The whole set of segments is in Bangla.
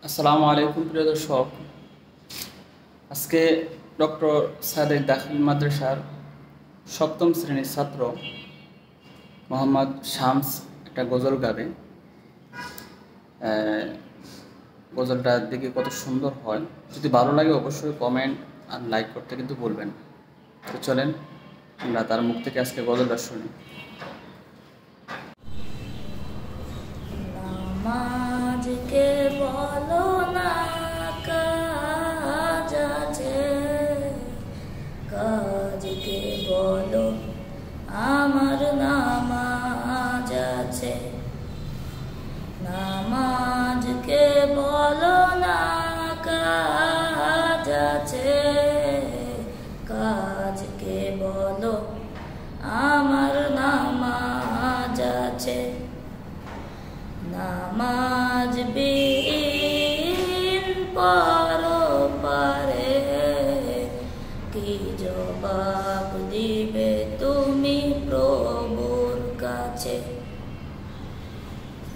আসসালামু আলাইকুম প্রিয় দর্শক। আজকে ডক্টর সাদেক দাখিল মাদ্রাসার সপ্তম শ্রেণীর ছাত্র মোহাম্মদ শামস একটা গজল গাবে। গজলটা দেখে কত সুন্দর হয়, যদি ভালো লাগে অবশ্যই কমেন্ট আর লাইক করতে কিন্তু ভুলবেন। তো চলেন আমরা তার মুখ থেকে আজকে গজলটা শুনি। নামাজকে বলো না কাজ আছে, কাজকে বলো আমার নামাজ আছে। নামাজকে বলো না কাজ আছে, কাজকে বলো আমার নামাজ আছে। নামাজ বিহীন পরপারে কি জবাব দিবে তুমি প্রভুর কাছে?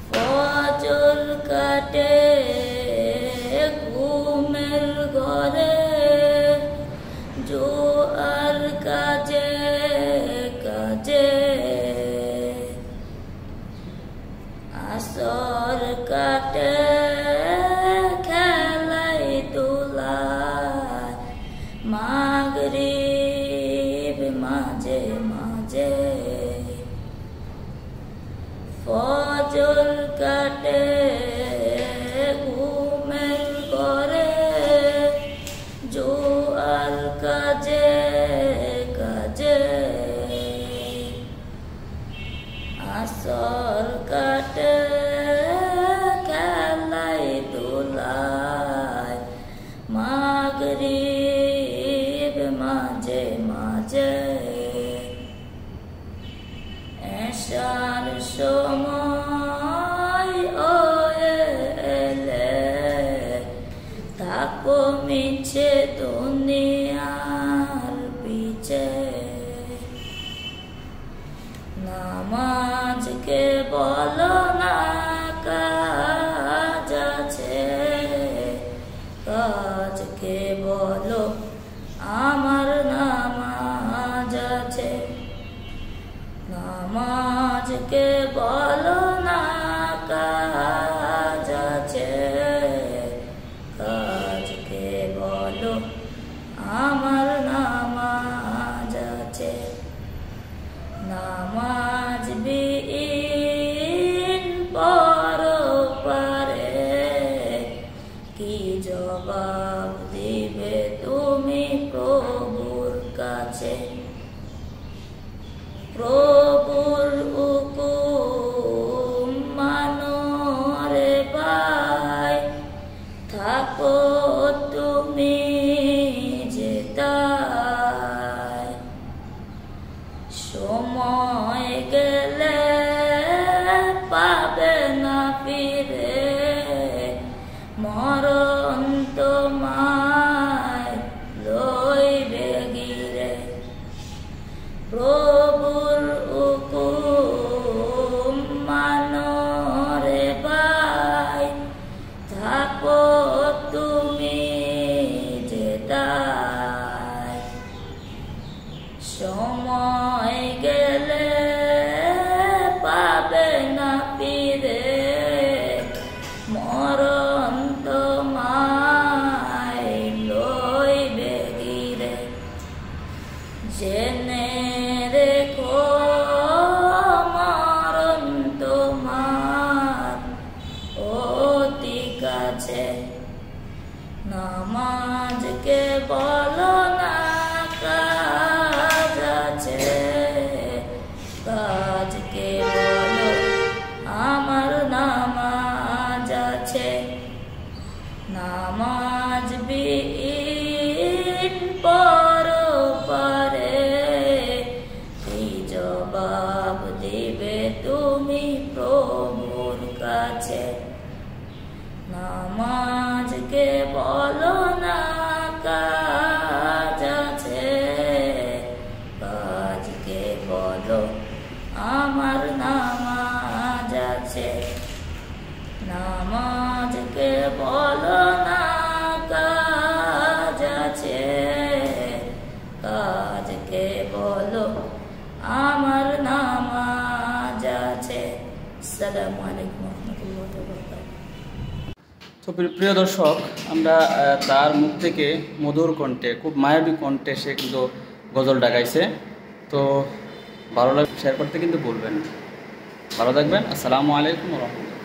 ফজর কাটে ঘুমের ঘরে, জোয়ার কাজে কাজে, আসর কাটে খেলাই তুলায়, মাগরিব মাঝে মাঝে। ফজর কাটে ঘুমের ঘরে, জোয়ার কাজে কাজে, আসর কাটে খেলাই তুলায়, মাগরিব মাঝে মাঝে। এশার সময় এলে থাকো মিছে দুনিয়ার পিছে। নামাজকে বলো না কাজ আছে, কাজকে বলো আমার নামাজ আছে। নামাজকে বলো না কাজ আছে, কাজকে বলো আমার নামাজ আছে। নামাজ বিহীন পরপারে কি জবাব দিবে তুমি প্রভুর কাছে? প্রভুর হুকুম মানো রে ভাই, থাকো তুমি যেতায়। সময় গেলে পাবে না ফিরে, মরণ তোমায় লইবে গিরে। প্রভুর হুকুম মানো রে ভাই, থাকো তুমি যেতায়। সময় গেলে পাবে না ফিরে, মরণ তোমায় লইবে গিরে। জেনে রেখো মরণ তোমার অতি কাছে। নামাজকে বলো না কাজ আছে, কাজকে বলো আমার নামাজ আছে। নামাজ বিহীন পরপারে কি জবাব দিবে তুমি প্রভুর কাছে? নামাজকে বলো না কাজ আছে, কাজকে বলো আমার নামাজ আছে। নামাজকে কাজকে বলো না কাজ আছে, কাজকে বলো আমার নামাজ আছে। আসসালামু আলাইকুম রহমতুল্লাহি ওয়া বারাকাতুহু। তো প্রিয় দর্শক, আমরা তার মুখ থেকে মধুর কণ্ঠে, খুব মায়াবী কণ্ঠে সে কিন্তু গজলটা গাইছে। তো ভালো লাগবে শেয়ার করতে কিন্তু বলবেন। ভালো থাকবেন। আসসালামু আলাইকুম রহমতুল্লাহ।